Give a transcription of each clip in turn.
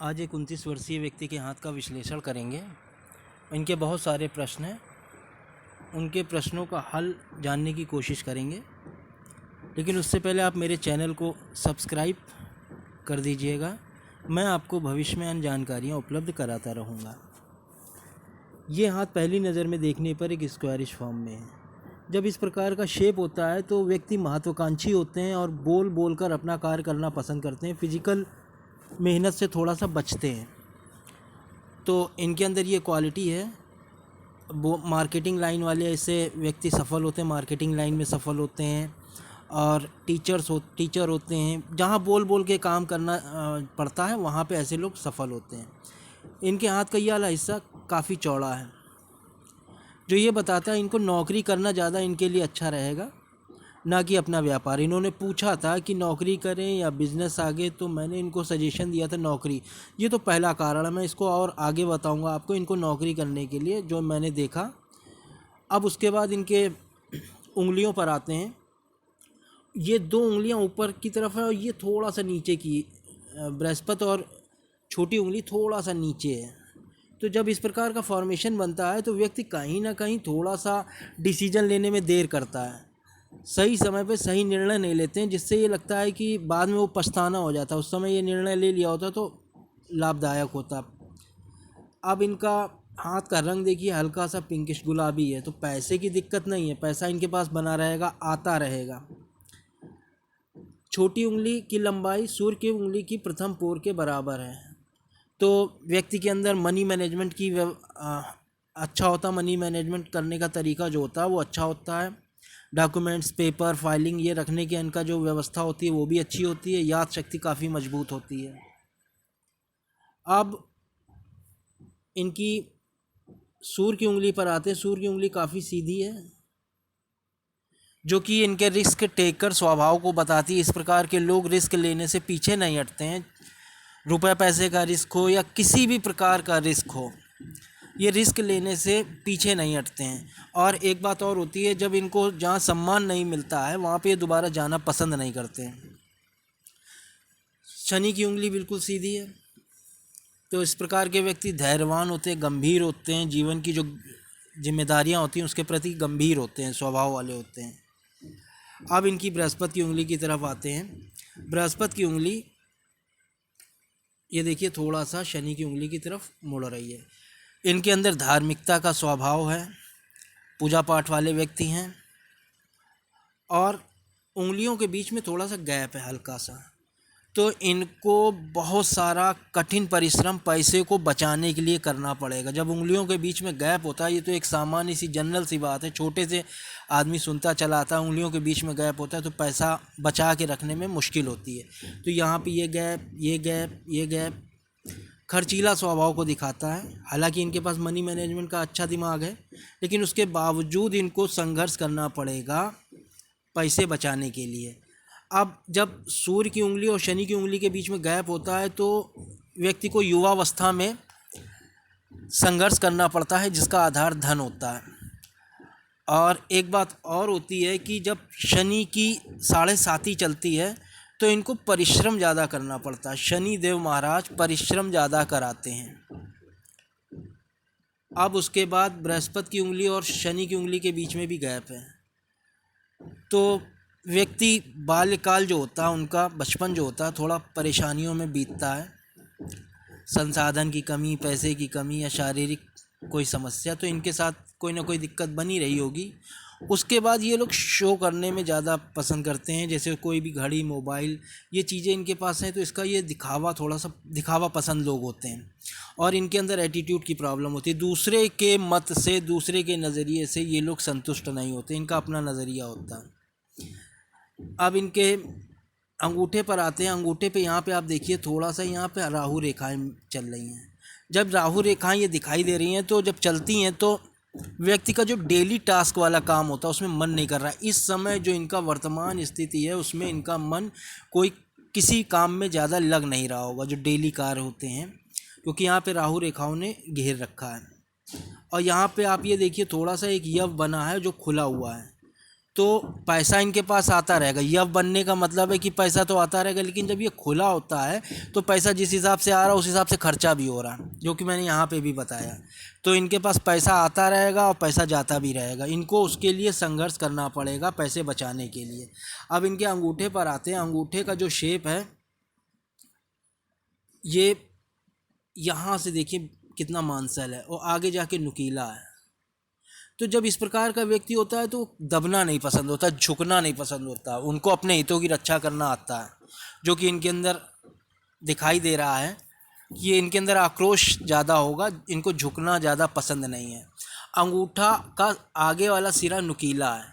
आज एक 29 वर्षीय व्यक्ति के हाथ का विश्लेषण करेंगे। इनके बहुत सारे प्रश्न हैं, उनके प्रश्नों का हल जानने की कोशिश करेंगे। लेकिन उससे पहले आप मेरे चैनल को सब्सक्राइब कर दीजिएगा। मैं आपको भविष्य में अन्य जानकारियाँ उपलब्ध कराता रहूँगा। ये हाथ पहली नज़र में देखने पर एक स्क्वायरिश फॉर्म में है। जब इस प्रकार का शेप होता है तो व्यक्ति महत्वाकांक्षी होते हैं और बोल कर अपना कार्य करना पसंद करते हैं। फिजिकल मेहनत से थोड़ा सा बचते हैं। तो इनके अंदर ये क्वालिटी है। वो मार्केटिंग लाइन वाले ऐसे व्यक्ति सफल होते हैं, मार्केटिंग लाइन में सफल होते हैं। और टीचर होते हैं, जहाँ बोल के काम करना पड़ता है वहाँ पे ऐसे लोग सफल होते हैं। इनके हाथ का ये वाला हिस्सा काफ़ी चौड़ा है, जो ये बताता है इनको नौकरी करना ज़्यादा इनके लिए अच्छा रहेगा, ना कि अपना व्यापार। इन्होंने पूछा था कि नौकरी करें या बिज़नेस आगे, तो मैंने इनको सजेशन दिया था नौकरी। ये तो पहला कारण है, मैं इसको और आगे बताऊंगा आपको इनको नौकरी करने के लिए जो मैंने देखा। अब उसके बाद इनके उंगलियों पर आते हैं। ये दो उंगलियां ऊपर की तरफ है और ये थोड़ा सा नीचे की, बृहस्पति और छोटी उंगली थोड़ा सा नीचे है। तो जब इस प्रकार का फॉर्मेशन बनता है तो व्यक्ति कहीं ना कहीं थोड़ा सा डिसीजन लेने में देर करता है, सही समय पे सही निर्णय नहीं लेते हैं, जिससे ये लगता है कि बाद में वो पछताना हो जाता है। उस समय ये निर्णय ले लिया होता तो लाभदायक होता। अब इनका हाथ का रंग देखिए, हल्का सा पिंकिश गुलाबी है। तो पैसे की दिक्कत नहीं है, पैसा इनके पास बना रहेगा, आता रहेगा। छोटी उंगली की लंबाई सूर्य की उंगली की प्रथम पोर के बराबर है। तो व्यक्ति के अंदर मनी मैनेजमेंट की अच्छा होता, मनी मैनेजमेंट करने का तरीका जो होता है वो अच्छा होता है। डॉक्यूमेंट्स, पेपर, फाइलिंग ये रखने की इनका जो व्यवस्था होती है वो भी अच्छी होती है। याद शक्ति काफ़ी मजबूत होती है। अब इनकी सूर्य की उंगली पर आते हैं। सूर्य की उंगली काफ़ी सीधी है, जो कि इनके रिस्क टेकर स्वभाव को बताती है। इस प्रकार के लोग रिस्क लेने से पीछे नहीं हटते हैं। रुपये पैसे का रिस्क हो या किसी भी प्रकार का रिस्क हो, ये रिस्क लेने से पीछे नहीं हटते हैं। और एक बात और होती है, जब इनको जहाँ सम्मान नहीं मिलता है वहाँ पे ये दोबारा जाना पसंद नहीं करते हैं। शनि की उंगली बिल्कुल सीधी है। तो इस प्रकार के व्यक्ति धैर्यवान होते हैं, गंभीर होते हैं, जीवन की जो जिम्मेदारियाँ होती हैं उसके प्रति गंभीर होते हैं, स्वभाव वाले होते हैं। अब इनकी बृहस्पति की उंगली की तरफ आते हैं। बृहस्पति की उंगली ये देखिए थोड़ा सा शनि की उंगली की तरफ मुड़ रही है। इनके अंदर धार्मिकता का स्वभाव है, पूजा पाठ वाले व्यक्ति हैं। और उंगलियों के बीच में थोड़ा सा गैप है, हल्का सा। तो इनको बहुत सारा कठिन परिश्रम पैसे को बचाने के लिए करना पड़ेगा। जब उंगलियों के बीच में गैप होता है, ये तो एक सामान्य सी जनरल सी बात है, छोटे से आदमी सुनता चला आता है। उंगलियों के बीच में गैप होता है तो पैसा बचा के रखने में मुश्किल होती है। तो यहाँ पे ये गैप खर्चीला स्वभाव को दिखाता है। हालांकि इनके पास मनी मैनेजमेंट का अच्छा दिमाग है, लेकिन उसके बावजूद इनको संघर्ष करना पड़ेगा पैसे बचाने के लिए। अब जब सूर्य की उंगली और शनि की उंगली के बीच में गैप होता है तो व्यक्ति को युवावस्था में संघर्ष करना पड़ता है, जिसका आधार धन होता है। और एक बात और होती है कि जब शनि की 7.5 चलती है तो इनको परिश्रम ज़्यादा करना पड़ता है। शनि देव महाराज परिश्रम ज़्यादा कराते हैं। अब उसके बाद बृहस्पति की उंगली और शनि की उंगली के बीच में भी गैप है। तो व्यक्ति बाल्यकाल जो होता है, उनका बचपन जो होता है, थोड़ा परेशानियों में बीतता है। संसाधन की कमी, पैसे की कमी या शारीरिक कोई समस्या, तो इनके साथ कोई ना कोई दिक्कत बनी रही होगी। उसके बाद ये लोग शो करने में ज़्यादा पसंद करते हैं, जैसे कोई भी घड़ी, मोबाइल, ये चीज़ें इनके पास हैं तो इसका ये दिखावा, थोड़ा सा दिखावा पसंद लोग होते हैं। और इनके अंदर एटीट्यूड की प्रॉब्लम होती है। दूसरे के मत से, दूसरे के नज़रिए से ये लोग संतुष्ट नहीं होते, इनका अपना नज़रिया होता है। अब इनके अंगूठे पर आते हैं। अंगूठे पे यहाँ पे आप देखिए थोड़ा सा यहाँ पे राहु रेखाएं चल रही हैं। जब राहु रेखाएं ये दिखाई दे रही हैं तो जब चलती हैं तो व्यक्ति का जो डेली टास्क वाला काम होता है उसमें मन नहीं कर रहा है। इस समय जो इनका वर्तमान स्थिति है उसमें इनका मन कोई किसी काम में ज़्यादा लग नहीं रहा होगा, जो डेली कार्य होते हैं, क्योंकि यहाँ पे राहु रेखाओं ने घेर रखा है। और यहाँ पे आप ये देखिए थोड़ा सा एक यव बना है जो खुला हुआ है। तो पैसा इनके पास आता रहेगा। यव बनने का मतलब है कि पैसा तो आता रहेगा, लेकिन जब ये खुला होता है तो पैसा जिस हिसाब से आ रहा है उस हिसाब से खर्चा भी हो रहा है, जो कि मैंने यहाँ पे भी बताया। तो इनके पास पैसा आता रहेगा और पैसा जाता भी रहेगा। इनको उसके लिए संघर्ष करना पड़ेगा पैसे बचाने के लिए। अब इनके अंगूठे पर आते हैं। अंगूठे का जो शेप है, ये यहाँ से देखिए कितना मांसल है और आगे जाके नुकीला है। तो जब इस प्रकार का व्यक्ति होता है तो दबना नहीं पसंद होता, झुकना नहीं पसंद होता, उनको अपने हितों की रक्षा करना आता है, जो कि इनके अंदर दिखाई दे रहा है कि ये इनके अंदर आक्रोश ज़्यादा होगा, इनको झुकना ज़्यादा पसंद नहीं है। अंगूठा का आगे वाला सिरा नुकीला है।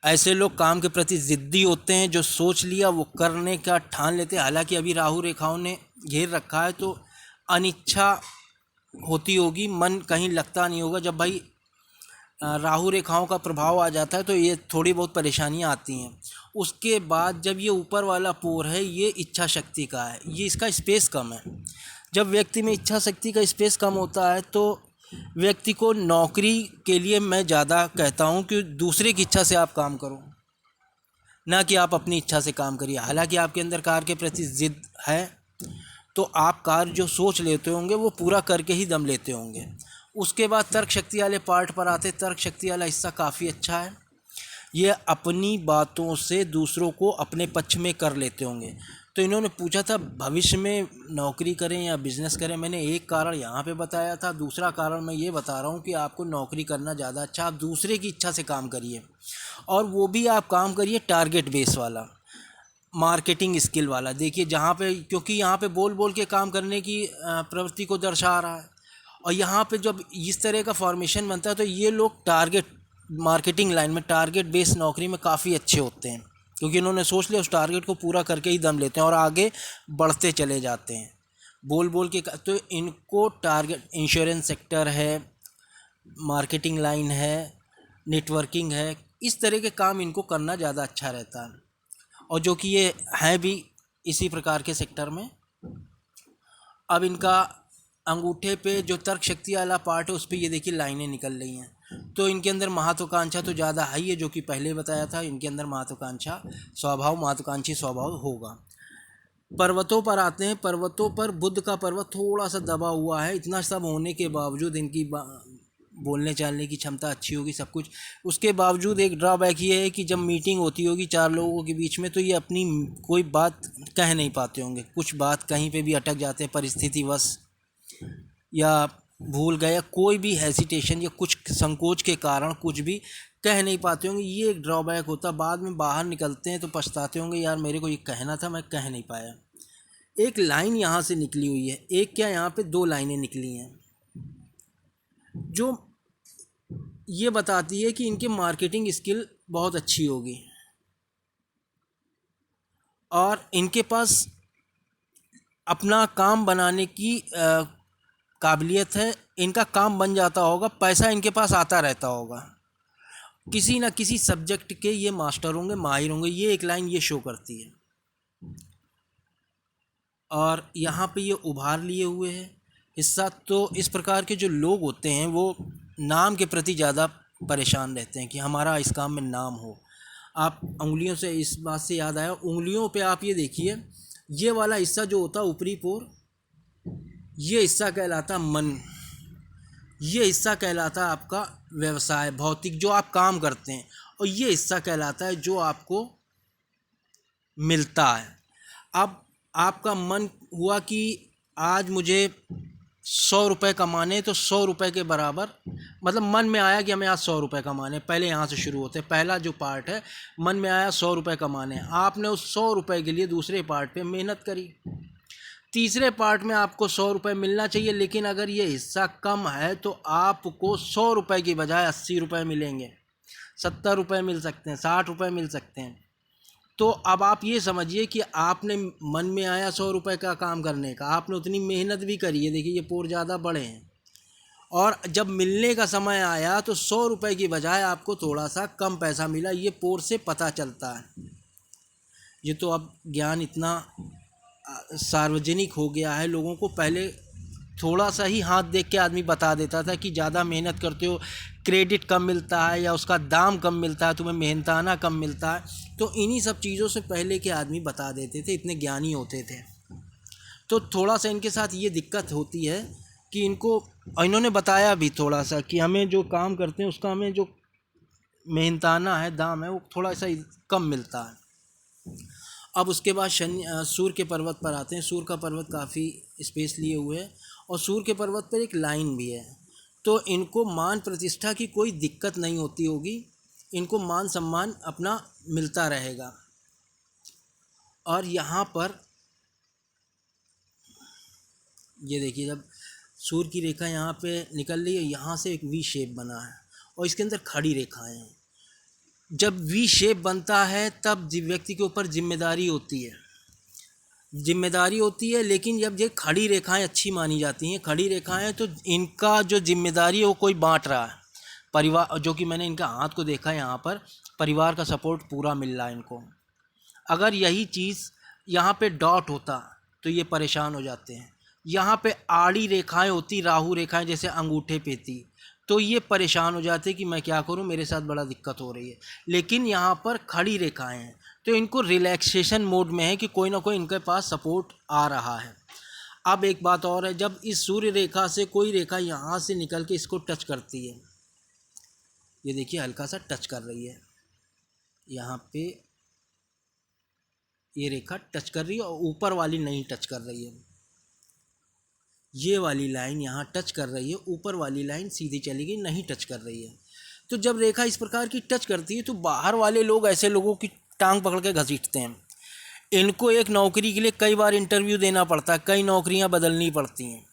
ऐसे लोग काम के प्रति ज़िद्दी होते हैं, जो सोच लिया वो करने का ठान लेते हैं। हालांकि अभी राहु रेखाओं ने घेर रखा है तो अनिच्छा होती होगी, मन कहीं लगता नहीं होगा। जब भाई राहु रेखाओं का प्रभाव आ जाता है तो ये थोड़ी बहुत परेशानियां आती हैं। उसके बाद जब ये ऊपर वाला पोर है, ये इच्छा शक्ति का है, ये इसका स्पेस कम है। जब व्यक्ति में इच्छा शक्ति का स्पेस कम होता है तो व्यक्ति को नौकरी के लिए मैं ज़्यादा कहता हूँ कि दूसरे की इच्छा से आप काम करो, ना कि आप अपनी इच्छा से काम करिए। हालांकि आपके अंदर कार्य के प्रति जिद है तो आप कार्य जो सोच लेते होंगे वो पूरा करके ही दम लेते होंगे। उसके बाद तर्क शक्ति वाले पार्ट पर आते। तर्क शक्ति वाला हिस्सा काफ़ी अच्छा है। ये अपनी बातों से दूसरों को अपने पक्ष में कर लेते होंगे। तो इन्होंने पूछा था भविष्य में नौकरी करें या बिजनेस करें। मैंने एक कारण यहाँ पे बताया था, दूसरा कारण मैं ये बता रहा हूँ कि आपको नौकरी करना ज़्यादा अच्छा। आप दूसरे की इच्छा से काम करिए, और वो भी आप काम करिए टारगेट बेस वाला, मार्केटिंग स्किल वाला। देखिए जहाँ पे, क्योंकि यहाँ पे बोल बोल के काम करने की प्रवृत्ति को दर्शा रहा है, और यहाँ पे जब इस तरह का फॉर्मेशन बनता है तो ये लोग टारगेट मार्केटिंग लाइन में, टारगेट बेस्ड नौकरी में काफ़ी अच्छे होते हैं, क्योंकि इन्होंने सोच लिया उस टारगेट को पूरा करके ही दम लेते हैं और आगे बढ़ते चले जाते हैं बोल बोल के। तो इनको टारगेट, इंश्योरेंस सेक्टर है, मार्केटिंग लाइन है, नेटवर्किंग है, इस तरह के काम इनको करना ज़्यादा अच्छा रहता है, और जो कि ये हैं भी इसी प्रकार के सेक्टर में। अब इनका अंगूठे पे जो तर्क शक्ति वाला पार्ट है उस पर ये देखिए लाइनें निकल रही हैं। तो इनके अंदर महत्वाकांक्षा तो ज़्यादा है ही है, जो कि पहले बताया था। इनके अंदर महत्वाकांक्षा स्वभाव, महत्वाकांक्षी स्वभाव होगा। पर्वतों पर आते हैं। पर्वतों पर बुध का पर्वत थोड़ा सा दबा हुआ है। इतना सब होने के बावजूद इनकी बोलने चालने की क्षमता अच्छी होगी, सब कुछ। उसके बावजूद एक ड्रॉबैक ये है कि जब मीटिंग होती होगी चार लोगों के बीच में तो ये अपनी कोई बात कह नहीं पाते होंगे। कुछ बात कहीं पे भी अटक जाते हैं, परिस्थितिवश या भूल गए, या कोई भी हेसिटेशन या कुछ संकोच के कारण कुछ भी कह नहीं पाते होंगे। ये एक ड्रॉबैक होता। बाद में बाहर निकलते हैं तो पछताते होंगे, यार मेरे को ये कहना था, मैं कह नहीं पाया। एक लाइन यहाँ से निकली हुई है, एक क्या यहाँ पे दो लाइनें निकली हैं, जो ये बताती है कि इनकी मार्केटिंग स्किल बहुत अच्छी होगी और इनके पास अपना काम बनाने की काबिलियत है। इनका काम बन जाता होगा, पैसा इनके पास आता रहता होगा, किसी ना किसी सब्जेक्ट के ये मास्टर होंगे, माहिर होंगे। ये एक लाइन ये शो करती है। और यहाँ पे ये उभार लिए हुए है हिस्सा। तो इस प्रकार के जो लोग होते हैं वो नाम के प्रति ज़्यादा परेशान रहते हैं कि हमारा इस काम में नाम हो। आप उंगलियों से, इस बात से याद आया, उंगलियों पे आप ये देखिए, ये वाला हिस्सा जो होता है ऊपरी पोर, ये हिस्सा कहलाता मन। ये हिस्सा कहलाता है आपका व्यवसाय, भौतिक, जो आप काम करते हैं। और ये हिस्सा कहलाता है जो आपको मिलता है। अब आपका मन हुआ कि आज मुझे 100 रुपये कमाने, तो 100 रुपये के बराबर, मतलब मन में आया कि हमें आज 100 रुपये कमाने। पहले यहाँ से शुरू होते हैं। पहला जो पार्ट है, मन में आया 100 रुपये कमाने। आपने उस 100 रुपये के लिए दूसरे पार्ट पे मेहनत करी। तीसरे पार्ट में आपको 100 रुपये मिलना चाहिए, लेकिन अगर ये हिस्सा कम है तो आपको 100 रुपये की बजाय 80 रुपये मिलेंगे, 70 रुपये मिल सकते हैं, 60 रुपये मिल सकते हैं। तो अब आप ये समझिए कि आपने मन में आया 100 रुपये का काम करने का, आपने उतनी मेहनत भी करी है। देखिए ये पोर ज़्यादा बड़े हैं, और जब मिलने का समय आया तो 100 रुपये की बजाय आपको थोड़ा सा कम पैसा मिला। ये पोर से पता चलता है। ये तो अब ज्ञान इतना सार्वजनिक हो गया है लोगों को। पहले थोड़ा सा ही हाथ देख के आदमी बता देता था कि ज़्यादा मेहनत करते हो, क्रेडिट कम मिलता है या उसका दाम कम मिलता है, तुम्हें मेहनताना कम मिलता है। तो इन्हीं सब चीज़ों से पहले के आदमी बता देते थे, इतने ज्ञानी होते थे। तो थोड़ा सा इनके साथ ये दिक्कत होती है कि इनको, और इन्होंने बताया भी थोड़ा सा कि हमें जो काम करते हैं उसका हमें जो मेहनताना है, दाम है, वो थोड़ा सा कम मिलता है। अब उसके बाद सूर्य के पर्वत पर आते हैं। सूर्य का पर्वत काफ़ी स्पेस लिए हुए है और सूर्य के पर्वत पर एक लाइन भी है। तो इनको मान प्रतिष्ठा की कोई दिक्कत नहीं होती होगी, इनको मान सम्मान अपना मिलता रहेगा। और यहाँ पर ये देखिए, जब सूर्य की रेखा यहाँ पे निकल रही है, यहाँ से एक वी शेप बना है और इसके अंदर खड़ी रेखाएं हैं। जब वी शेप बनता है तब व्यक्ति के ऊपर जिम्मेदारी होती है, लेकिन जब ये खड़ी रेखाएं अच्छी मानी जाती हैं, खड़ी रेखाएं, तो इनका जो जिम्मेदारी है वो कोई बांट रहा है। परिवार, जो कि मैंने इनका हाथ को देखा है, यहाँ पर परिवार का सपोर्ट पूरा मिल रहा है इनको। अगर यही चीज़ यहाँ पे डॉट होता तो ये परेशान हो जाते हैं। यहाँ पे आड़ी रेखाएं होती, राहु रेखाएं जैसे अंगूठे पे थी, तो ये परेशान हो जाते कि मैं क्या करूं, मेरे साथ बड़ा दिक्कत हो रही है। लेकिन यहाँ पर खड़ी रेखाएं हैं तो इनको रिलैक्सेशन मोड में है कि कोई ना कोई इनके पास सपोर्ट आ रहा है। अब एक बात और है, जब इस सूर्य रेखा से कोई रेखा यहाँ से निकल के इसको टच करती है, ये देखिए हल्का सा टच कर रही है, यहाँ पे ये रेखा टच कर रही है और ऊपर वाली नहीं टच कर रही है। ये वाली लाइन यहाँ टच कर रही है, ऊपर वाली लाइन सीधी चली गई, नहीं टच कर रही है। तो जब रेखा इस प्रकार की टच करती है तो बाहर वाले लोग ऐसे लोगों की टांग पकड़ के घसीटते हैं। इनको एक नौकरी के लिए कई बार इंटरव्यू देना पड़ता है, कई नौकरियां बदलनी पड़ती हैं।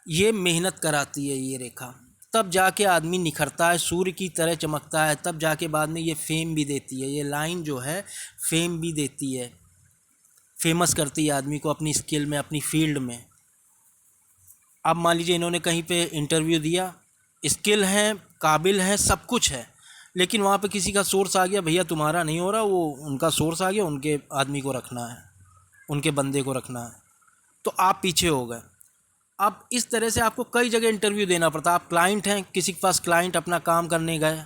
ये मेहनत कराती है ये रेखा, तब जाके आदमी निखरता है, सूर्य की तरह चमकता है, तब जाके बाद में ये फेम भी देती है। ये लाइन जो है फेम भी देती है, फेमस करती है आदमी को अपनी स्किल में, अपनी फील्ड में। अब मान लीजिए इन्होंने कहीं पे इंटरव्यू दिया, स्किल है, काबिल है, सब कुछ है, लेकिन वहाँ पे किसी का सोर्स आ गया, भैया तुम्हारा नहीं हो रहा, वो उनका सोर्स आ गया, उनके आदमी को रखना है, उनके बंदे को रखना है, तो आप पीछे हो गए। अब इस तरह से आपको कई जगह इंटरव्यू देना पड़ता है। आप क्लाइंट हैं, किसी के पास क्लाइंट अपना काम करने गए,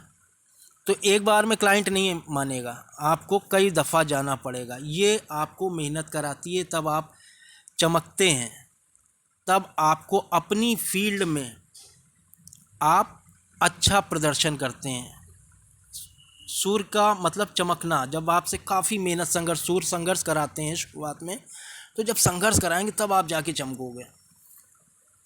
तो एक बार में क्लाइंट नहीं मानेगा, आपको कई दफ़ा जाना पड़ेगा। ये आपको मेहनत कराती है, तब आप चमकते हैं, तब आपको अपनी फील्ड में आप अच्छा प्रदर्शन करते हैं। सूर्य का मतलब चमकना, जब आपसे काफ़ी मेहनत सूर्य संघर्ष कराते हैं शुरुआत में, तो जब संघर्ष कराएंगे तब आप जाके चमकोगे।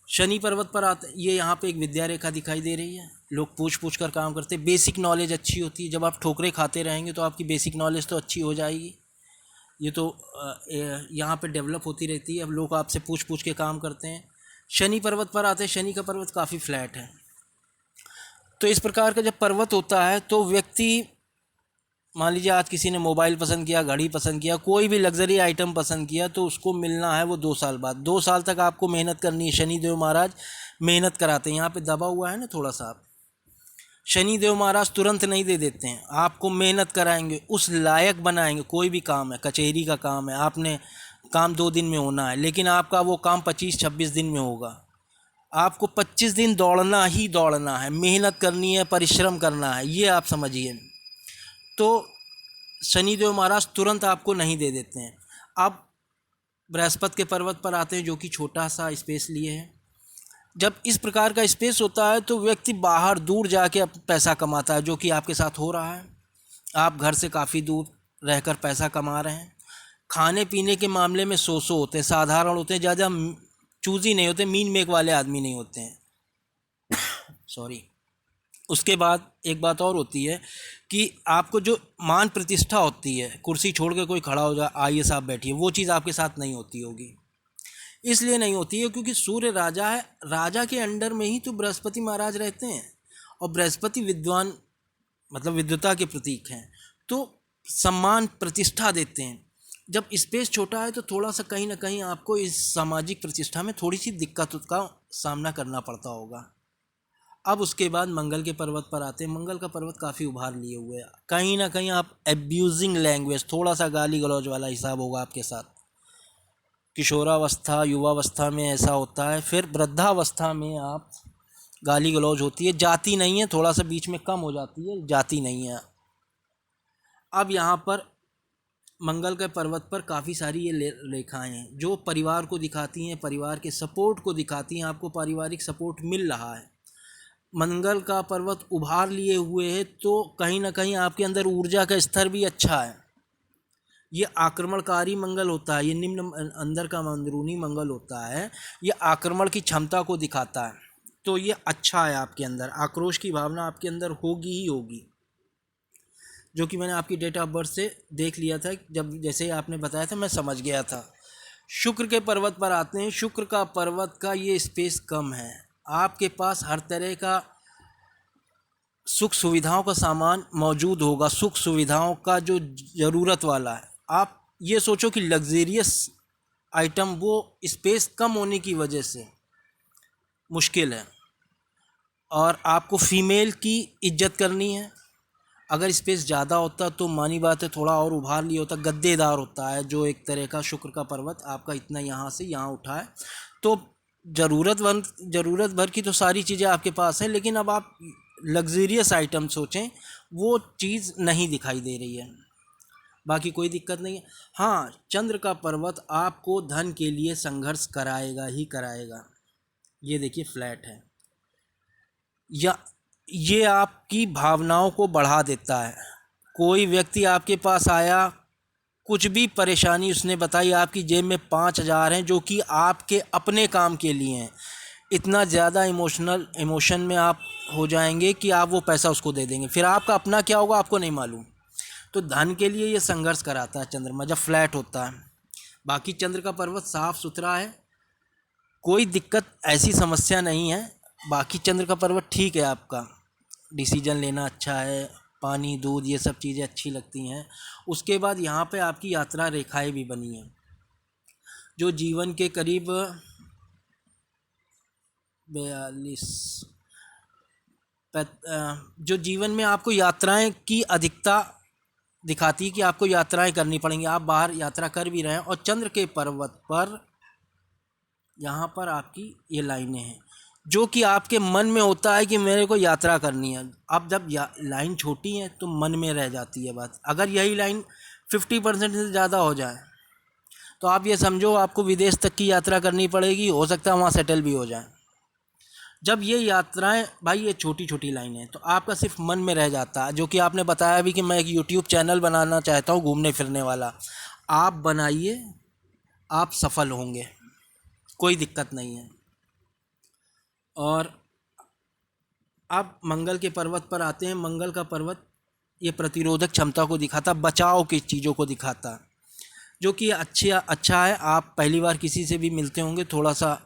शनि पर्वत पर आते, ये यहाँ पे एक विद्या रेखा दिखाई दे रही है, लोग पूछ पूछ कर काम करते हैं, बेसिक नॉलेज अच्छी होती है। जब आप ठोकरे खाते रहेंगे तो आपकी बेसिक नॉलेज तो अच्छी हो जाएगी, ये तो यहाँ पे डेवलप होती रहती है। अब लोग आपसे पूछ पूछ के काम करते हैं। शनि पर्वत पर आते हैं, शनि का पर्वत काफ़ी फ्लैट है, तो इस प्रकार का जब पर्वत होता है तो व्यक्ति, मान लीजिए आज किसी ने मोबाइल पसंद किया, घड़ी पसंद किया, कोई भी लग्जरी आइटम पसंद किया, तो उसको मिलना है वो 2 साल बाद। 2 साल तक आपको मेहनत करनी है। शनिदेव महाराज मेहनत कराते हैं, यहाँ पे दबा हुआ है ना थोड़ा सा, आप शनिदेव महाराज तुरंत नहीं दे देते हैं, आपको मेहनत कराएंगे, उस लायक बनाएंगे। कोई भी काम है, कचहरी का काम है, आपने काम 2 दिन में होना है, लेकिन आपका वो काम 25-26 दिन में होगा। आपको 25 दिन दौड़ना ही दौड़ना है, मेहनत करनी है, परिश्रम करना है, ये आप समझिए। तो शनिदेव महाराज तुरंत आपको नहीं दे देते हैं। अब बृहस्पति के पर्वत पर आते हैं, जो कि छोटा सा स्पेस लिए है। जब इस प्रकार का स्पेस होता है तो व्यक्ति बाहर दूर जाके पैसा कमाता है, जो कि आपके साथ हो रहा है। आप घर से काफ़ी दूर रहकर पैसा कमा रहे हैं। खाने पीने के मामले में सो होते हैं, साधारण होते हैं, ज़्यादा चूजी नहीं होते, मीन मेक वाले आदमी नहीं होते हैं सॉरी। उसके बाद एक बात और होती है कि आपको जो मान प्रतिष्ठा होती है, कुर्सी छोड़ के कोई खड़ा हो जाए, आइए साहब बैठिए, वो चीज़ आपके साथ नहीं होती होगी। इसलिए नहीं होती है क्योंकि सूर्य राजा है, राजा के अंडर में ही तो बृहस्पति महाराज रहते हैं, और बृहस्पति विद्वान मतलब विद्वता के प्रतीक हैं, तो सम्मान प्रतिष्ठा देते हैं। जब स्पेस छोटा है तो थोड़ा सा कहीं ना कहीं आपको इस सामाजिक प्रतिष्ठा में थोड़ी सी दिक्कत का सामना करना पड़ता होगा। अब उसके बाद मंगल के पर्वत पर आते हैं। मंगल का पर्वत काफ़ी उभार लिए हुए है, कहीं ना कहीं आप एब्यूजिंग लैंग्वेज, थोड़ा सा गाली गलौज वाला हिसाब होगा आपके साथ। किशोरावस्था, युवावस्था में ऐसा होता है, फिर वृद्धावस्था में आप गाली गलौज होती है, जाती नहीं है, थोड़ा सा बीच में कम हो जाती है, जाती नहीं है। अब यहाँ पर मंगल के पर्वत पर काफ़ी सारी ये रेखाएं हैं जो परिवार को दिखाती हैं, परिवार के सपोर्ट को दिखाती हैं, आपको पारिवारिक सपोर्ट मिल रहा है। मंगल का पर्वत उभार लिए हुए है तो कहीं ना कहीं आपके अंदर ऊर्जा का स्तर भी अच्छा है। ये आक्रमणकारी मंगल होता है, ये निम्न अंदर का अंदरूनी मंगल होता है, ये आक्रमण की क्षमता को दिखाता है। तो ये अच्छा है, आपके अंदर आक्रोश की भावना आपके अंदर होगी ही होगी, जो कि मैंने आपकी डेट ऑफ बर्थ से देख लिया था। जब जैसे ही आपने बताया था मैं समझ गया था। शुक्र के पर्वत पर आते हैं। शुक्र का पर्वत का ये स्पेस कम है, आपके पास हर तरह का सुख सुविधाओं का सामान मौजूद होगा, सुख सुविधाओं का जो ज़रूरत वाला है। आप ये सोचो कि लग्जेरियस आइटम वो स्पेस कम होने की वजह से मुश्किल है, और आपको फीमेल की इज्जत करनी है। अगर स्पेस ज़्यादा होता तो मानी बात है थोड़ा और उभार लिया होता, गद्देदार होता है जो एक तरह का शुक्र का पर्वत आपका इतना यहाँ से यहाँ उठा है, तो ज़रूरत भर की तो सारी चीज़ें आपके पास हैं, लेकिन अब आप लग्जरियस आइटम सोचें, वो चीज़ नहीं दिखाई दे रही है। बाकी कोई दिक्कत नहीं है। हाँ, चंद्र का पर्वत आपको धन के लिए संघर्ष कराएगा ही कराएगा। ये देखिए फ्लैट है, या ये आपकी भावनाओं को बढ़ा देता है। कोई व्यक्ति आपके पास आया, कुछ भी परेशानी उसने बताई, आपकी जेब में 5,000 हैं जो कि आपके अपने काम के लिए हैं, इतना ज़्यादा इमोशन में आप हो जाएंगे कि आप वो पैसा उसको दे देंगे, फिर आपका अपना क्या होगा आपको नहीं मालूम। तो धन के लिए ये संघर्ष कराता है चंद्रमा जब फ्लैट होता है। बाकी चंद्र का पर्वत साफ़ सुथरा है, कोई दिक्कत ऐसी समस्या नहीं है। बाकी चंद्र का पर्वत ठीक है, आपका डिसीजन लेना अच्छा है, पानी दूध ये सब चीज़ें अच्छी लगती हैं। उसके बाद यहाँ पे आपकी यात्रा रेखाएं भी बनी हैं जो जीवन के करीब 42 जो जीवन में आपको यात्राएं की अधिकता दिखाती है कि आपको यात्राएं करनी पड़ेंगी, आप बाहर यात्रा कर भी रहे हैं। और चंद्र के पर्वत पर यहाँ पर आपकी ये लाइनें हैं जो कि आपके मन में होता है कि मेरे को यात्रा करनी है। अब जब लाइन छोटी है तो मन में रह जाती है बात। अगर यही लाइन 50% से ज़्यादा हो जाए तो आप ये समझो आपको विदेश तक की यात्रा करनी पड़ेगी, हो सकता है वहाँ सेटल भी हो जाए। जब ये यात्राएं, भाई ये छोटी छोटी लाइनें हैं तो आपका सिर्फ मन में रह जाता है। जो कि आपने बताया भी कि मैं एक यूट्यूब चैनल बनाना चाहता हूँ घूमने फिरने वाला, आप बनाइए, आप सफल होंगे, कोई दिक्कत नहीं है। और अब मंगल के पर्वत पर आते हैं। मंगल का पर्वत ये प्रतिरोधक क्षमता को दिखाता, बचाव की चीज़ों को दिखाता, जो कि अच्छा है। आप पहली बार किसी से भी मिलते होंगे, थोड़ा सा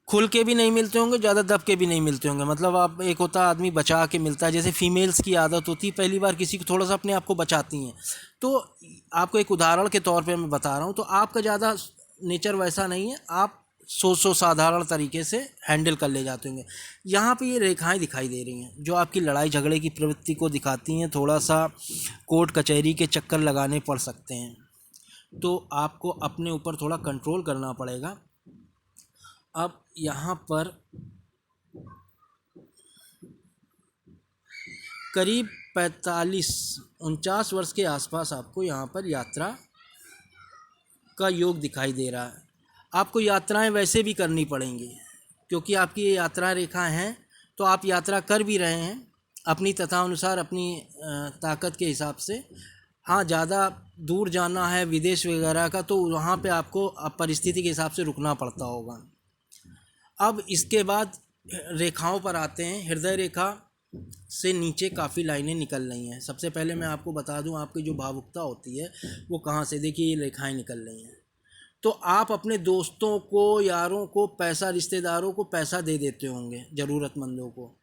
खुल के भी नहीं मिलते होंगे, ज़्यादा दब के भी नहीं मिलते होंगे। मतलब आप एक होता आदमी बचा के मिलता है, जैसे फीमेल्स की आदत होती है पहली बार किसी को थोड़ा सा अपने आप को बचाती हैं। तो आपको एक उदाहरण के तौर पे मैं बता रहा हूँ, तो आपका ज़्यादा नेचर वैसा नहीं है, आप साधारण तरीके से हैंडल कर ले जाते होंगे। यहाँ पे ये रेखाएं दिखाई दे रही हैं जो आपकी लड़ाई झगड़े की प्रवृत्ति को दिखाती हैं। थोड़ा सा कोर्ट कचहरी के चक्कर लगाने पड़ सकते हैं, तो आपको अपने ऊपर थोड़ा कंट्रोल करना पड़ेगा। अब यहाँ पर करीब 45-49 वर्ष के आसपास आपको यहाँ पर यात्रा का योग दिखाई दे रहा है। आपको यात्राएं वैसे भी करनी पड़ेंगी क्योंकि आपकी ये यात्रा रेखा हैं, तो आप यात्रा कर भी रहे हैं अपनी तथा अनुसार, अपनी ताकत के हिसाब से। हाँ, ज़्यादा दूर जाना है विदेश वगैरह का, तो वहाँ पे आपको परिस्थिति के हिसाब से रुकना पड़ता होगा। अब इसके बाद रेखाओं पर आते हैं। हृदय रेखा से नीचे काफ़ी लाइनें निकल रही हैं। सबसे पहले मैं आपको बता दूं, आपकी जो भावुकता होती है वो कहाँ से, देखिए ये रेखाएं निकल रही हैं। तो आप अपने दोस्तों को, यारों को पैसा, रिश्तेदारों को पैसा दे देते होंगे, ज़रूरतमंदों को,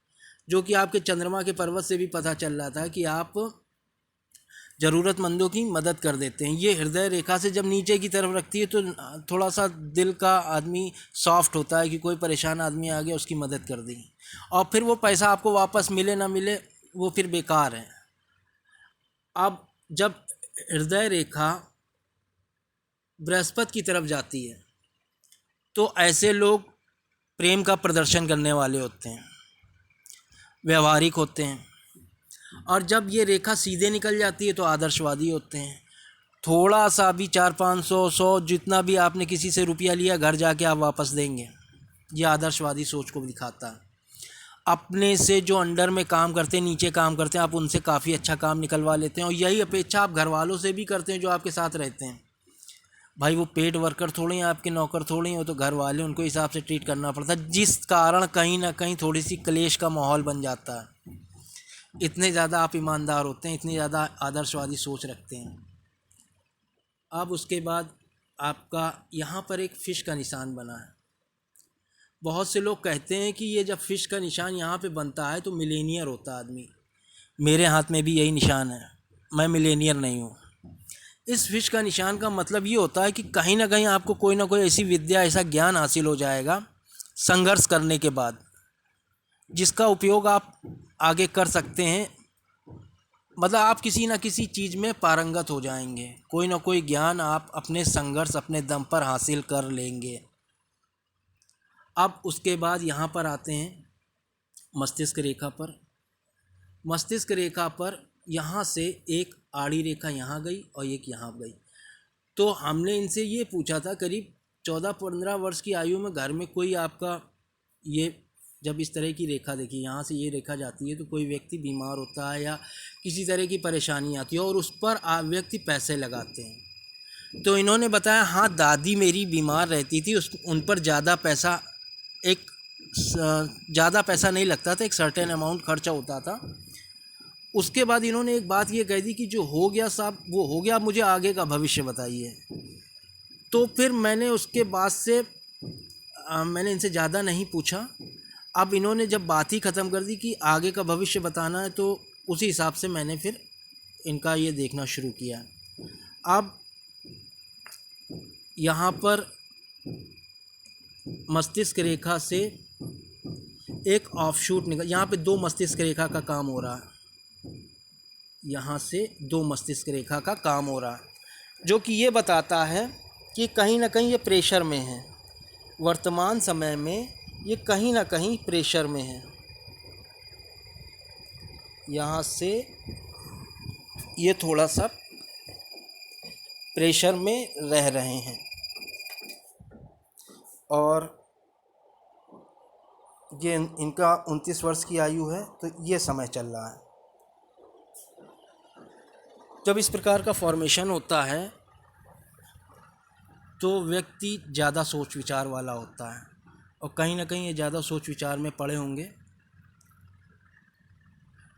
जो कि आपके चंद्रमा के पर्वत से भी पता चल रहा था कि आप ज़रूरतमंदों की मदद कर देते हैं। ये हृदय रेखा से जब नीचे की तरफ रखती है तो थोड़ा सा दिल का आदमी सॉफ्ट होता है कि कोई परेशान आदमी आ गया, उसकी मदद कर दी, और फिर वो पैसा आपको वापस मिले ना मिले वो फिर बेकार है। अब जब हृदय रेखा बृहस्पति की तरफ जाती है, तो ऐसे लोग प्रेम का प्रदर्शन करने वाले होते हैं, व्यवहारिक होते हैं। और जब ये रेखा सीधे निकल जाती है तो आदर्शवादी होते हैं। थोड़ा सा भी 400-500 जितना भी आपने किसी से रुपया लिया, घर जाके आप वापस देंगे। ये आदर्शवादी सोच को दिखाता है। अपने से जो अंडर में काम करते हैं, नीचे काम करते हैं, आप उनसे काफ़ी अच्छा काम निकलवा लेते हैं। और यही अपेक्षा आप घर वालों से भी करते हैं जो आपके साथ रहते हैं। भाई वो पेड वर्कर थोड़ी हैं, आपके नौकर थोड़ी हैं, वो तो घर वाले, उनको हिसाब से ट्रीट करना पड़ता है, जिस कारण कहीं ना कहीं थोड़ी सी क्लेश का माहौल बन जाता है। इतने ज़्यादा आप ईमानदार होते हैं, इतनी ज़्यादा आदर्शवादी सोच रखते हैं। अब उसके बाद आपका यहाँ पर एक फ़िश का निशान बना है। बहुत से लोग कहते हैं कि ये जब फ़िश का निशान यहाँ पे बनता है तो मिलेनियर होता है आदमी। मेरे हाथ में भी यही निशान है, मैं मिलेनियर नहीं हूँ। इस फ़िश का निशान का मतलब ये होता है कि कहीं ना कहीं आपको कोई ना कोई ऐसी विद्या, ऐसा ज्ञान हासिल हो जाएगा संघर्ष करने के बाद, जिसका उपयोग आप आगे कर सकते हैं। मतलब आप किसी न किसी चीज़ में पारंगत हो जाएंगे, कोई ना कोई ज्ञान आप अपने संघर्ष, अपने दम पर हासिल कर लेंगे। अब उसके बाद यहाँ पर आते हैं मस्तिष्क रेखा पर। मस्तिष्क रेखा पर यहाँ से एक आड़ी रेखा यहाँ गई और एक यहाँ गई। तो हमने इनसे ये पूछा था, करीब 14-15 वर्ष की आयु में घर में कोई आपका ये जब इस तरह की रेखा देखी, यहाँ से ये रेखा जाती है, तो कोई व्यक्ति बीमार होता है या किसी तरह की परेशानी आती है और उस पर व्यक्ति पैसे लगाते हैं। तो इन्होंने बताया, हाँ दादी मेरी बीमार रहती थी, उन पर ज़्यादा पैसा नहीं लगता था, एक सर्टेन अमाउंट खर्चा होता था। उसके बाद इन्होंने एक बात ये कह दी कि जो हो गया साहब वो हो गया, मुझे आगे का भविष्य बताइए। तो फिर मैंने उसके बाद से मैंने इनसे ज़्यादा नहीं पूछा। अब इन्होंने जब बात ही ख़त्म कर दी कि आगे का भविष्य बताना है, तो उसी हिसाब से मैंने फिर इनका ये देखना शुरू किया। अब यहाँ पर मस्तिष्क रेखा से एक ऑफशूट निकल, यहाँ पे 2 मस्तिष्क रेखा का काम हो रहा है। यहाँ से 2 मस्तिष्क रेखा का काम हो रहा है, जो कि ये बताता है कि कहीं ना कहीं ये प्रेशर में है। वर्तमान समय में ये कहीं ना कहीं प्रेशर में है। यहाँ से ये थोड़ा सा प्रेशर में रह रहे हैं और ये इनका 29 वर्ष की आयु है, तो ये समय चल रहा है। जब इस प्रकार का फॉर्मेशन होता है तो व्यक्ति ज़्यादा सोच विचार वाला होता है और कहीं ना कहीं ये ज़्यादा सोच विचार में पड़े होंगे।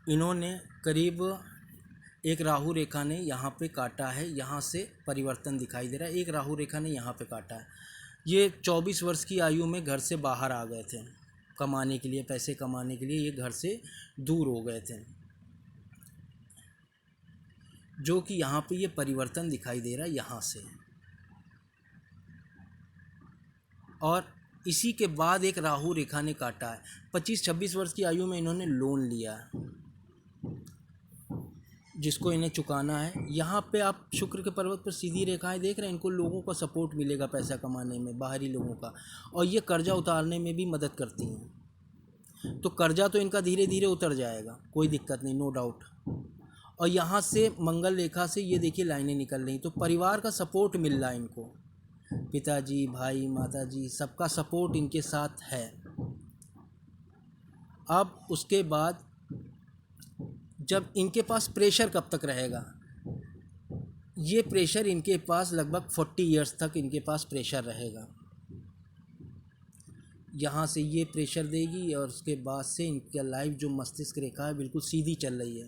इन्होंने करीब एक राहु रेखा ने यहाँ पे काटा है, यहाँ से परिवर्तन दिखाई दे रहा है। एक राहु रेखा ने यहाँ पे काटा है। ये 24 वर्ष की आयु में घर से बाहर आ गए थे कमाने के लिए, पैसे कमाने के लिए ये घर से दूर हो गए थे, जो कि यहाँ पे ये परिवर्तन दिखाई दे रहा है यहाँ से। और इसी के बाद एक राहु रेखा ने काटा है। 25-26 वर्ष की आयु में इन्होंने लोन लिया है, जिसको इन्हें चुकाना है। यहाँ पे आप शुक्र के पर्वत पर सीधी रेखाएं देख रहे हैं, इनको लोगों का सपोर्ट मिलेगा पैसा कमाने में, बाहरी लोगों का, और ये कर्जा उतारने में भी मदद करती हैं। तो कर्जा तो इनका धीरे धीरे उतर जाएगा, कोई दिक्कत नहीं, नो डाउट। और यहाँ से मंगल रेखा से ये देखिए लाइनें निकल रही, तो परिवार का सपोर्ट मिल रहा है इनको, पिताजी, भाई, माताजी, सबका सपोर्ट इनके साथ है। अब उसके बाद जब इनके पास प्रेशर कब तक रहेगा, ये प्रेशर इनके पास लगभग 40 इयर्स तक इनके पास प्रेशर रहेगा। यहाँ से ये प्रेशर देगी और उसके बाद से इनका लाइफ जो मस्तिष्क रेखा है बिल्कुल सीधी चल रही है,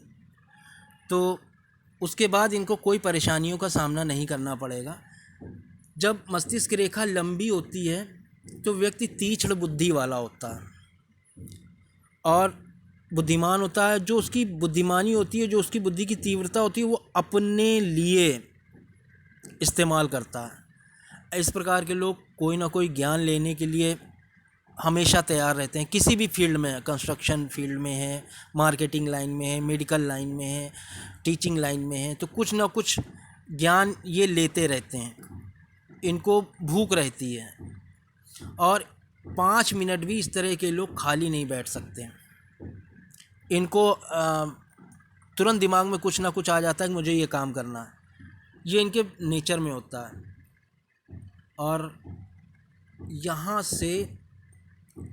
तो उसके बाद इनको कोई परेशानियों का सामना नहीं करना पड़ेगा। जब मस्तिष्क रेखा लंबी होती है तो व्यक्ति तीक्ष्ण बुद्धि वाला होता है और बुद्धिमान होता है। जो उसकी बुद्धिमानी होती है, जो उसकी बुद्धि की तीव्रता होती है, वो अपने लिए इस्तेमाल करता है। इस प्रकार के लोग कोई ना कोई ज्ञान लेने के लिए हमेशा तैयार रहते हैं, किसी भी फील्ड में, कंस्ट्रक्शन फील्ड में है, मार्केटिंग लाइन में है, मेडिकल लाइन में है, टीचिंग लाइन में है, तो कुछ ना कुछ ज्ञान ये लेते रहते हैं। इनको भूख रहती है, और 5 मिनट भी इस तरह के लोग खाली नहीं बैठ सकते। इनको तुरंत दिमाग में कुछ ना कुछ आ जाता है कि मुझे ये काम करना है, ये इनके नेचर में होता है। और यहाँ से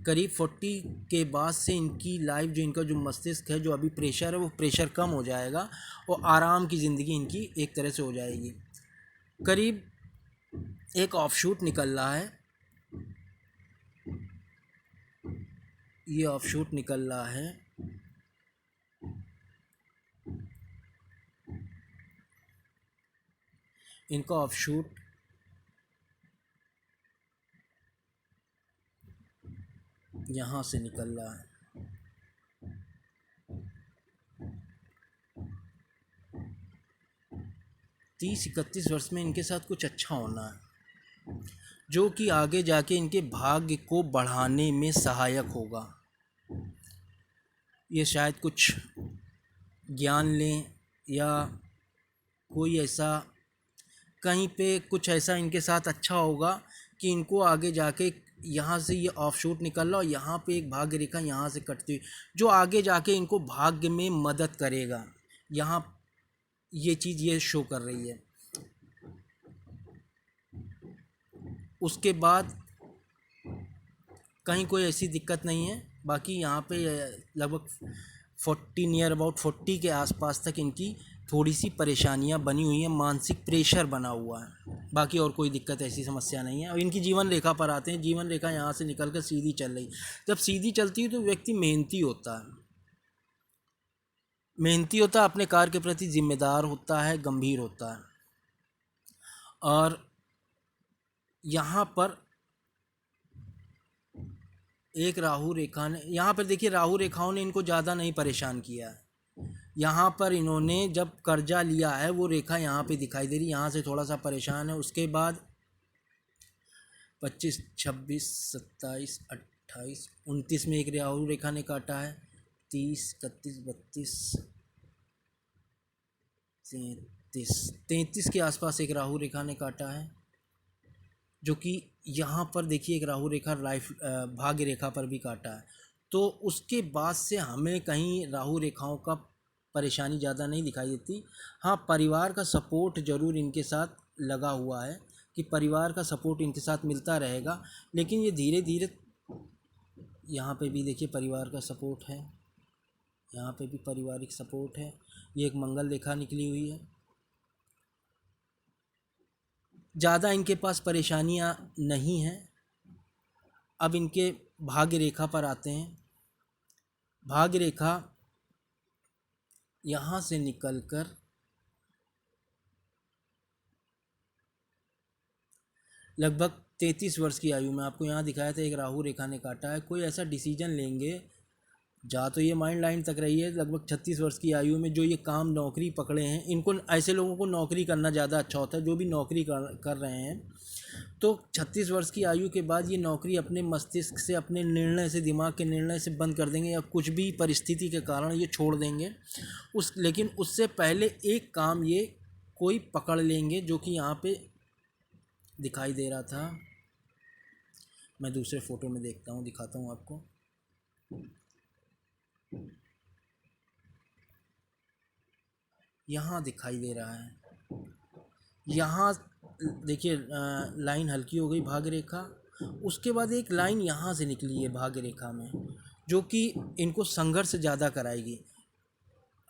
करीब 40 के बाद से इनकी लाइफ, जो इनका जो मस्तिष्क है, जो अभी प्रेशर है, वो प्रेशर कम हो जाएगा और आराम की ज़िंदगी इनकी एक तरह से हो जाएगी। करीब एक ऑफशूट निकल रहा है, ये ऑफशूट निकल रहा है। इनका ऑफशूट यहाँ से निकल रहा है। तीस 31 वर्ष में इनके साथ कुछ अच्छा होना है, जो कि आगे जाके इनके भाग्य को बढ़ाने में सहायक होगा। ये शायद कुछ ज्ञान लें, या कोई ऐसा कहीं पे कुछ ऐसा इनके साथ अच्छा होगा कि इनको आगे जाके यहाँ से ये ऑफशूट निकल रहा और यहाँ पे एक भाग्य रेखा यहाँ से कटती हुई, जो आगे जाके इनको भाग्य में मदद करेगा। यहाँ ये चीज़ ये शो कर रही है। उसके बाद कहीं कोई ऐसी दिक्कत नहीं है। बाकी यहाँ पे लगभग 40 नियर अबाउट 40 के आसपास तक इनकी थोड़ी सी परेशानियाँ बनी हुई हैं, मानसिक प्रेशर बना हुआ है। बाकी और कोई दिक्कत ऐसी समस्या नहीं है। और इनकी जीवन रेखा पर आते हैं। जीवन रेखा यहाँ से निकल कर सीधी चल रही। जब सीधी चलती है तो व्यक्ति मेहनती होता है, अपने कार्य के प्रति जिम्मेदार होता है, गंभीर होता है। और यहाँ पर एक राहु रेखा ने, यहाँ पर देखिए राहु रेखाओं ने इनको ज़्यादा नहीं परेशान किया है। यहाँ पर इन्होंने जब कर्जा लिया है वो रेखा यहाँ पे दिखाई दे रही, यहाँ से थोड़ा सा परेशान है। उसके बाद 25, 26, 27, 28, 29 में एक राहु रेखा ने काटा है। 30, 31, 32, 33 के आसपास एक राहु रेखा ने काटा है, जो कि यहाँ पर देखिए एक राहु रेखा लाइफ भाग्य रेखा पर भी काटा है। तो उसके बाद से हमें कहीं राहु रेखाओं का परेशानी ज़्यादा नहीं दिखाई देती। हाँ, परिवार का सपोर्ट ज़रूर इनके साथ लगा हुआ है कि परिवार का सपोर्ट इनके साथ मिलता रहेगा। लेकिन ये धीरे धीरे, यहाँ पे भी देखिए परिवार का सपोर्ट है, यहाँ पे भी पारिवारिक सपोर्ट है। ये एक मंगल रेखा निकली हुई है। ज़्यादा इनके पास परेशानियाँ नहीं हैं। अब इनके भाग्य रेखा पर आते हैं। भाग्य रेखा यहाँ से निकलकर लगभग 33 वर्ष की आयु में, आपको यहाँ दिखाया था एक राहु रेखा ने काटा है। कोई ऐसा डिसीजन लेंगे, जा तो ये माइंड लाइन तक रही है लगभग 36 वर्ष की आयु में, जो ये काम नौकरी पकड़े हैं। इनको, ऐसे लोगों को नौकरी करना ज़्यादा अच्छा होता है, जो भी नौकरी कर रहे हैं। तो 36 वर्ष की आयु के बाद ये नौकरी अपने मस्तिष्क से, अपने निर्णय से, दिमाग के निर्णय से बंद कर देंगे, या कुछ भी परिस्थिति के कारण ये छोड़ देंगे। लेकिन उससे पहले एक काम ये कोई पकड़ लेंगे, जो कि यहाँ पे दिखाई दे रहा था। मैं दूसरे फ़ोटो में देखता हूँ, दिखाता हूँ आपको। यहाँ दिखाई दे रहा है, यहाँ देखिए लाइन हल्की हो गई भाग्य रेखा। उसके बाद एक लाइन यहाँ से निकली है भाग्य रेखा में, जो कि इनको संघर्ष ज़्यादा कराएगी।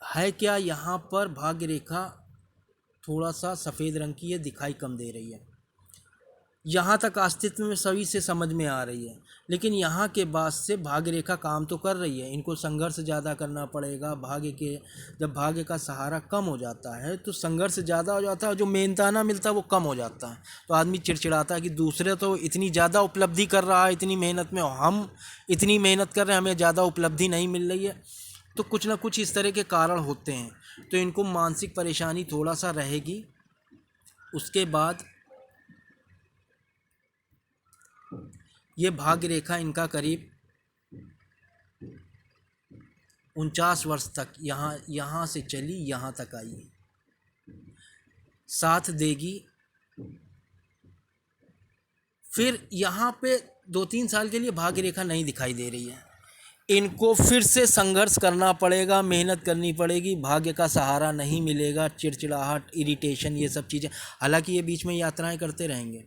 है क्या, यहाँ पर भाग्य रेखा थोड़ा सा सफ़ेद रंग की है, दिखाई कम दे रही है। यहाँ तक अस्तित्व में सभी से समझ में आ रही है, लेकिन यहाँ के बाद से भाग्य रेखा काम तो कर रही है। इनको संघर्ष ज़्यादा करना पड़ेगा। जब भाग्य का सहारा कम हो जाता है तो संघर्ष ज़्यादा हो जाता है, जो मेहनताना मिलता है वो कम हो जाता है। तो आदमी चिड़चिड़ाता है कि दूसरे तो इतनी ज़्यादा उपलब्धि कर रहा है इतनी मेहनत में, हम इतनी मेहनत कर रहे हैं, हमें ज़्यादा उपलब्धि नहीं मिल रही है। तो कुछ ना कुछ इस तरह के कारण होते हैं। तो इनको मानसिक परेशानी थोड़ा सा रहेगी। उसके बाद ये भाग्य रेखा इनका करीब 49 वर्ष तक यहाँ से चली, यहाँ तक आई, साथ देगी। फिर यहाँ पे 2-3 साल के लिए भाग्य रेखा नहीं दिखाई दे रही है। इनको फिर से संघर्ष करना पड़ेगा, मेहनत करनी पड़ेगी, भाग्य का सहारा नहीं मिलेगा, चिड़चिड़ाहट, इरिटेशन, ये सब चीज़ें। हालांकि ये बीच में यात्राएं करते रहेंगे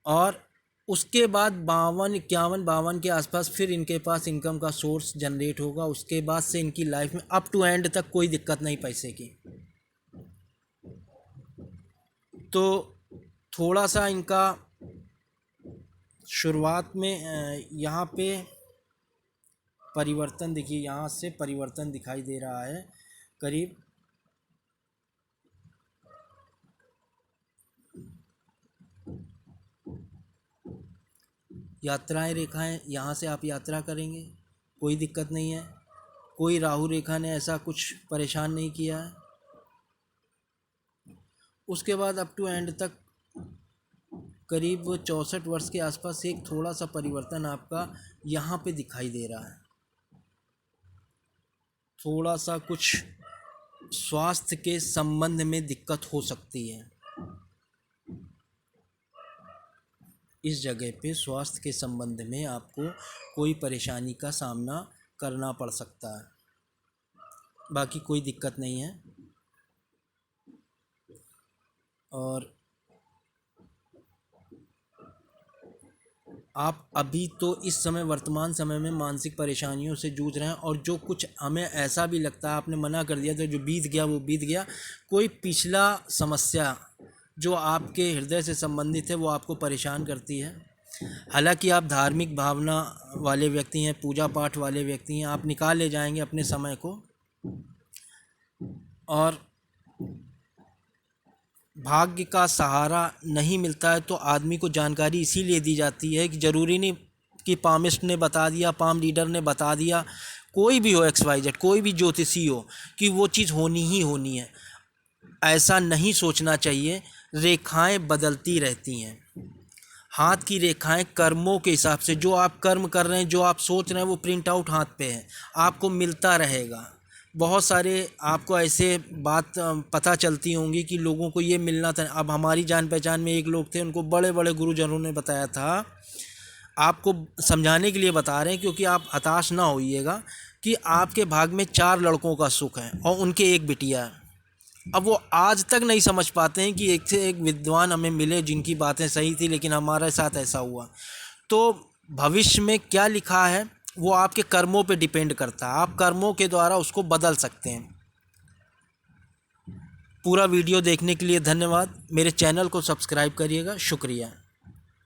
और उसके बाद 52 के आसपास फिर इनके पास इनकम का सोर्स जनरेट होगा। उसके बाद से इनकी लाइफ में अप टू एंड तक कोई दिक्कत नहीं पैसे की। तो थोड़ा सा इनका शुरुआत में यहाँ पे परिवर्तन देखिए, यहाँ से परिवर्तन दिखाई दे रहा है। करीब यात्राएं रेखाएं, यहाँ से आप यात्रा करेंगे, कोई दिक्कत नहीं है। कोई राहु रेखा ने ऐसा कुछ परेशान नहीं किया है। उसके बाद अप टू एंड तक करीब 64 वर्ष के आसपास एक थोड़ा सा परिवर्तन आपका यहाँ पे दिखाई दे रहा है। थोड़ा सा कुछ स्वास्थ्य के संबंध में दिक्कत हो सकती है। इस जगह पे स्वास्थ्य के संबंध में आपको कोई परेशानी का सामना करना पड़ सकता है, बाकी कोई दिक्कत नहीं है। और आप अभी तो इस समय वर्तमान समय में मानसिक परेशानियों से जूझ रहे हैं, और जो कुछ हमें ऐसा भी लगता है आपने मना कर दिया तो जो बीत गया वो बीत गया। कोई पिछला समस्या जो आपके हृदय से संबंधित है वो आपको परेशान करती है। हालांकि आप धार्मिक भावना वाले व्यक्ति हैं, पूजा पाठ वाले व्यक्ति हैं, आप निकाल ले जाएंगे अपने समय को। और भाग्य का सहारा नहीं मिलता है तो आदमी को जानकारी इसीलिए दी जाती है कि ज़रूरी नहीं कि पामिस्ट ने बता दिया, पाम लीडर ने बता दिया, कोई भी हो XYZ, कोई भी ज्योतिषी हो, कि वो चीज़ होनी ही होनी है। ऐसा नहीं सोचना चाहिए। रेखाएं बदलती रहती हैं। हाथ की रेखाएं कर्मों के हिसाब से, जो आप कर्म कर रहे हैं, जो आप सोच रहे हैं, वो प्रिंट आउट हाथ पे है, आपको मिलता रहेगा। बहुत सारे आपको ऐसे बात पता चलती होंगी कि लोगों को ये मिलना था। अब हमारी जान पहचान में एक लोग थे, उनको बड़े बड़े गुरुजनों ने बताया था। आपको समझाने के लिए बता रहे हैं क्योंकि आप हताश ना होइएगा कि आपके भाग में 4 लड़कों का सुख है और उनके एक बिटिया है। अब वो आज तक नहीं समझ पाते हैं कि एक से एक विद्वान हमें मिले जिनकी बातें सही थी, लेकिन हमारे साथ ऐसा हुआ। तो भविष्य में क्या लिखा है वो आपके कर्मों पे डिपेंड करता है। आप कर्मों के द्वारा उसको बदल सकते हैं। पूरा वीडियो देखने के लिए धन्यवाद। मेरे चैनल को सब्सक्राइब करिएगा। शुक्रिया।